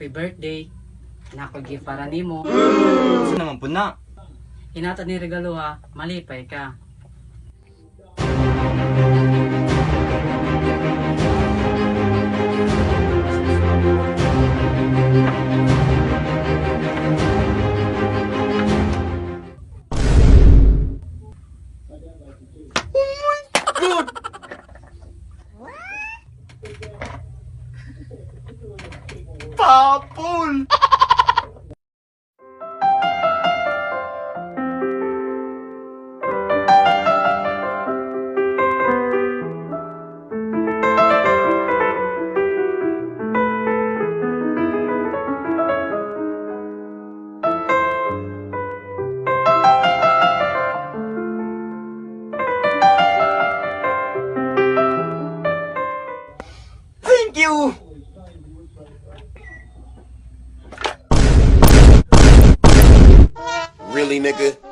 happy birthday. Nako gift para nimo. Gusto naman po na. Hinatod ni regalo ha, malipay ka. Good! Papol! Thank you! Really, nigga?